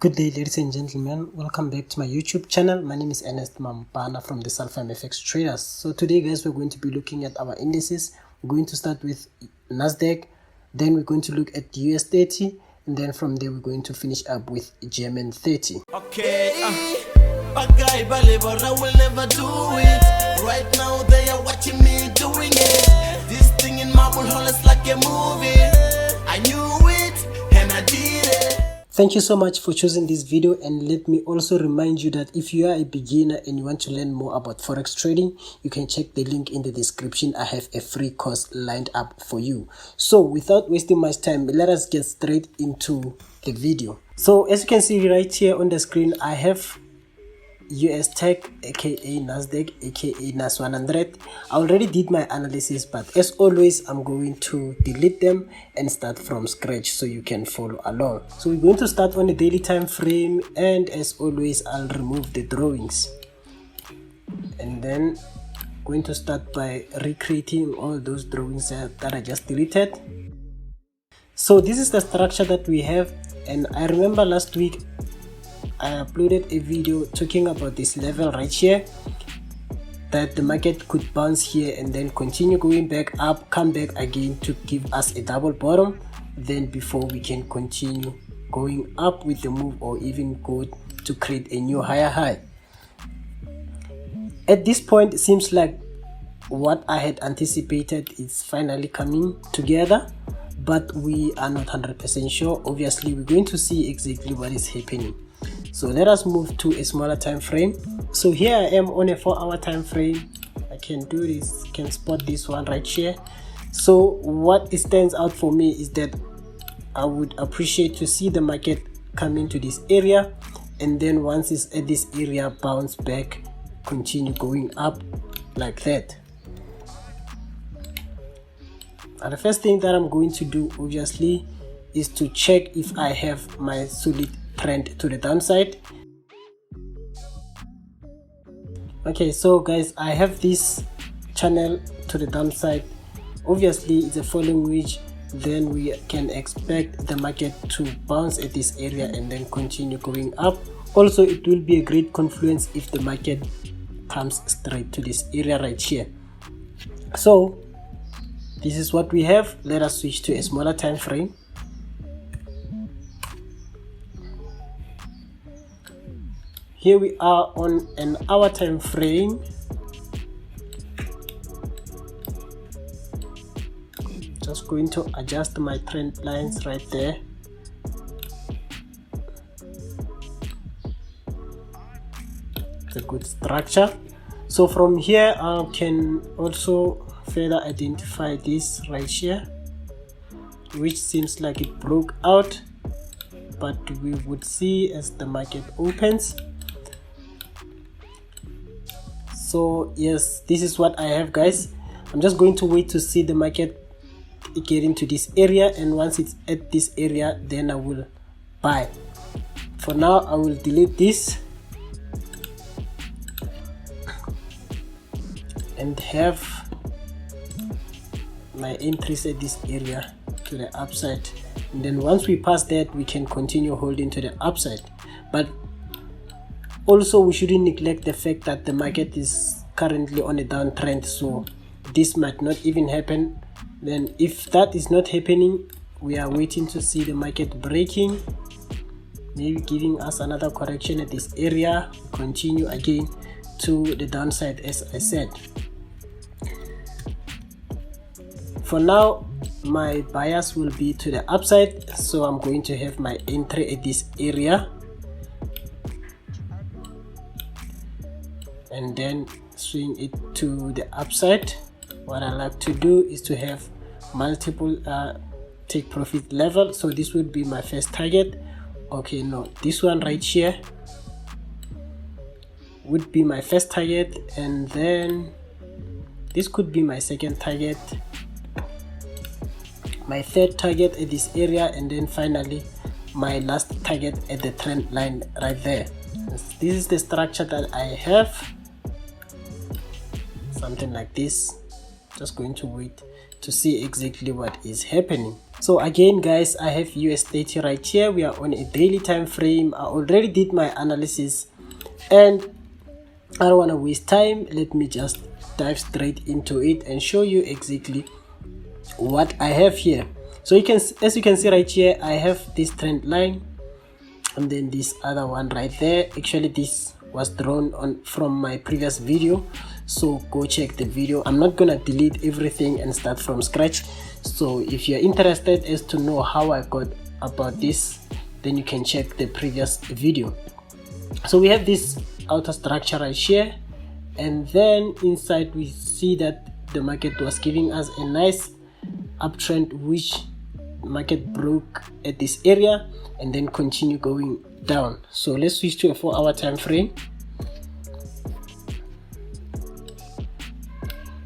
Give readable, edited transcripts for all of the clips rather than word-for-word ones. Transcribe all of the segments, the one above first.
Good day, ladies and gentlemen. Welcome back to my YouTube channel. My name is Ernest Mampana from the FX Traders. So today, guys, we're going to be looking at our indices. We're going to start with NASDAQ, then we're going to look at US30, and then from there we're going to finish up with GER30. Okay, a guy but I will never do it. Right now they are watching me doing it. This thing in marble hall is like a movie. I knew it and I did it. Thank you so much for choosing this video, and let me also remind you that if you are a beginner and you want to learn more about forex trading, you can check the link in the description. I have a free course lined up for you. So without wasting much time, let us get straight into the video. So as you can see right here on the screen, I have US Tech, aka NASDAQ, aka NAS 100. I already did my analysis, but as always I'm going to delete them and start from scratch so you can follow along. So we're going to start on the daily time frame, and as always I'll remove the drawings, and then going to start by recreating all those drawings that I just deleted. So this is the structure that we have, and I remember last week I uploaded a video talking about this level right here, that the market could bounce here and then continue going back up, come back again to give us a double bottom, then before we can continue going up with the move, or even go to create a new higher high. At this point, it seems like what I had anticipated is finally coming together, but we are not 100% sure. Obviously we're going to see exactly what is happening. So let us move to a smaller time frame. So here I am on a 4-hour time frame. I can do this, can spot this one right here. So what stands out for me is that I would appreciate to see the market come into this area, and then once it's at this area, bounce back, continue going up like that. And the first thing that I'm going to do obviously is to check if I have my solid trend to the downside. Okay, so guys, I have this channel to the downside. Obviously it's a falling wedge, then we can expect the market to bounce at this area and then continue going up. Also, it will be a great confluence if the market comes straight to this area right here. So this is what we have. Let us switch to a smaller time frame. Here we are on an hour time frame. Just going to adjust my trend lines right there. It's a good structure. So from here I can also further identify this right here, which seems like it broke out, but we would see as the market opens. So yes, this is what I have, guys. I'm just going to wait to see the market get into this area, and once it's at this area, then I will buy. For now I will delete this and have my entries at this area to the upside, and then once we pass that, we can continue holding to the upside. But also we shouldn't neglect the fact that the market is currently on a downtrend, so this might not even happen. Then if that is not happening, we are waiting to see the market breaking, maybe giving us another correction at this area, continue again to the downside as I said. For now my bias will be to the upside, so I'm going to have my entry at this area and then swing it to the upside. What I like to do is to have multiple take profit level. So this would be my first target. Okay, no, this one right here would be my first target, and then this could be my second target, my third target at this area, and then finally my last target at the trend line right there. This is the structure that I have, something like this. Just going to wait to see exactly what is happening. So again guys, I have US30 right here. We are on a daily time frame. I already did my analysis and I don't want to waste time. Let me just dive straight into it and show you exactly what I have here. So you can, as you can see right here, I have this trend line and then this other one right there. Actually this was drawn on from my previous video, so go check the video. I'm not gonna delete everything and start from scratch. So if you're interested as to know how I got about this, then you can check the previous video. So we have this outer structure right here, and then inside we see that the market was giving us a nice uptrend, which market broke at this area and then continue going down. So let's switch to a 4-hour time frame.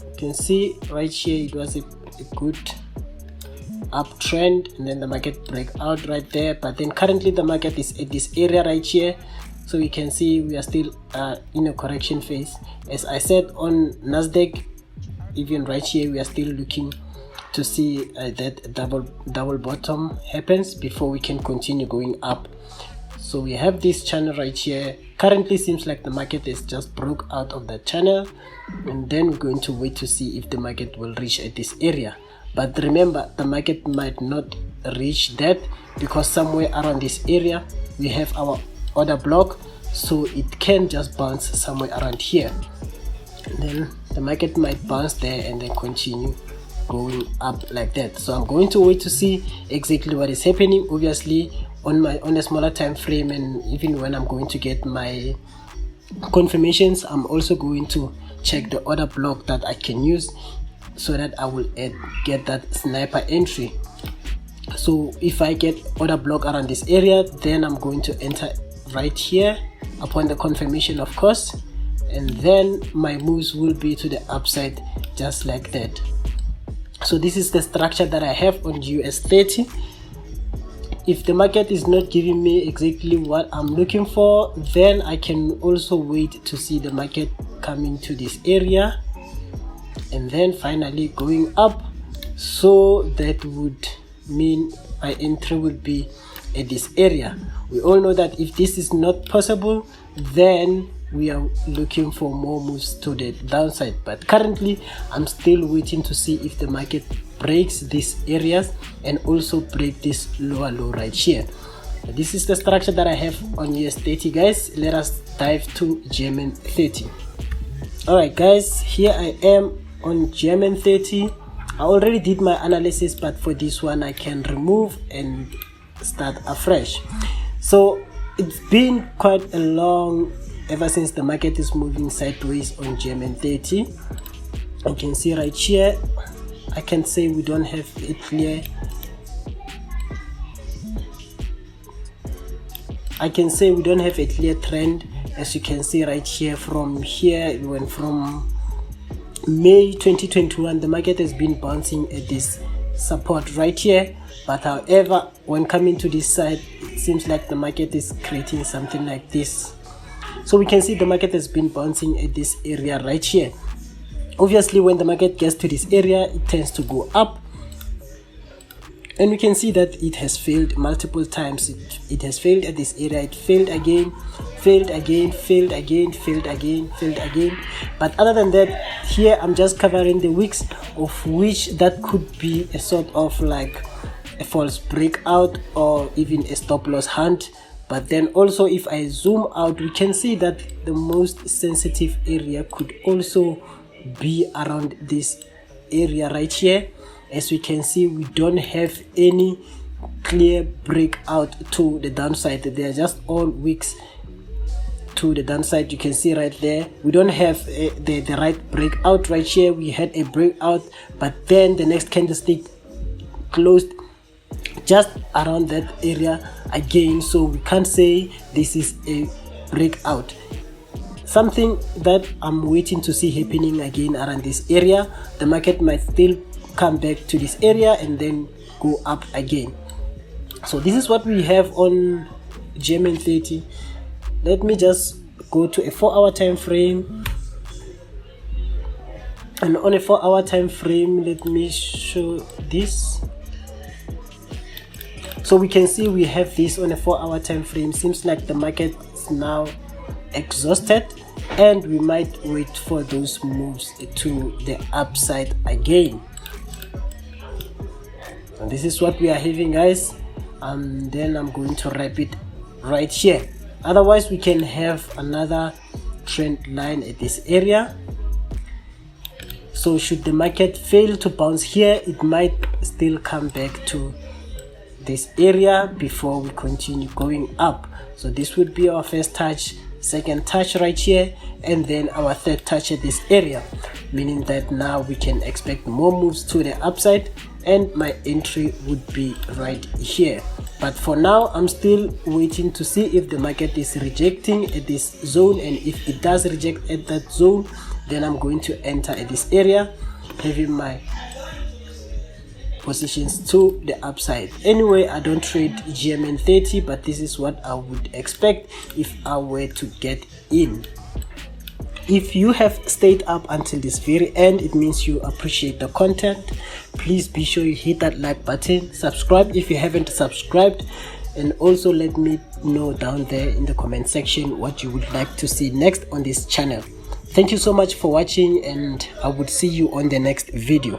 You can see right here it was a good uptrend and then the market break out right there, but then currently the market is at this area right here. So you can see we are still in a correction phase. As I said on NASDAQ, even right here we are still looking to see that double bottom happens before we can continue going up. So we have this channel right here. Currently seems like the market is just broke out of that channel, and then we're going to wait to see if the market will reach at this area. But remember, the market might not reach that because somewhere around this area we have our order block, so it can just bounce somewhere around here, and then the market might bounce there and then continue going up like that. So I'm going to wait to see exactly what is happening, obviously on a smaller time frame, and even when I'm going to get my confirmations, I'm also going to check the order block that I can use so that I will get that sniper entry. So if I get order block around this area, then I'm going to enter right here upon the confirmation, of course, and then my moves will be to the upside just like that. So this is the structure that I have on US30. If the market is not giving me exactly what I'm looking for, then I can also wait to see the market coming to this area and then finally going up. So that would mean my entry would be at this area. We all know that if this is not possible, then we are looking for more moves to the downside. But currently I'm still waiting to see if the market breaks these areas and also break this lower low right here. This is the structure that I have on US30, guys. Let us dive to GER30. Alright guys, here I am on GER30. I already did my analysis, but for this one I can remove and start afresh. So it's been quite a long ever since the market is moving sideways on GER30. You can see right here, I can say we don't have a clear, trend. As you can see right here, from here it went from May 2021, the market has been bouncing at this support right here, but however when coming to this side, it seems like the market is creating something like this. So we can see the market has been bouncing at this area right here. Obviously when the market gets to this area, it tends to go up, and we can see that it has failed multiple times. It has failed at this area, it failed again, failed again, failed again, failed again, failed again. But other than that, here I'm just covering the wicks, of which that could be a sort of like a false breakout or even a stop loss hunt. But then also if I zoom out, we can see that the most sensitive area could also be around this area right here. As we can see, we don't have any clear breakout to the downside. They are just all wicks to the downside. You can see right there, we don't have the right breakout right here. We had a breakout, but then the next candlestick closed just around that area again, so we can't say this is a breakout. Something that I'm waiting to see happening again around this area. The market might still come back to this area and then go up again. So this is what we have on GER30. Let me just go to a 4-hour time frame, and on a 4-hour time frame, let me show this. So we can see we have this on a 4-hour time frame. Seems like the market is now exhausted, and we might wait for those moves to the upside again. And this is what we are having, guys. And then I'm going to wrap it right here. Otherwise, we can have another trend line at this area. So should the market fail to bounce here, it might still come back to this area before we continue going up. So this would be our first touch, second touch right here, and then our third touch at this area, meaning that now we can expect more moves to the upside, and my entry would be right here. But for now, I'm still waiting to see if the market is rejecting at this zone, and if it does reject at that zone, then I'm going to enter at this area, having my positions to the upside. Anyway, I don't trade GER30, but this is what I would expect if I were to get in. If you have stayed up until this very end, it means you appreciate the content. Please be sure you hit that like button, subscribe if you haven't subscribed, and also let me know down there in the comment section what you would like to see next on this channel. Thank you so much for watching, and I would see you on the next video.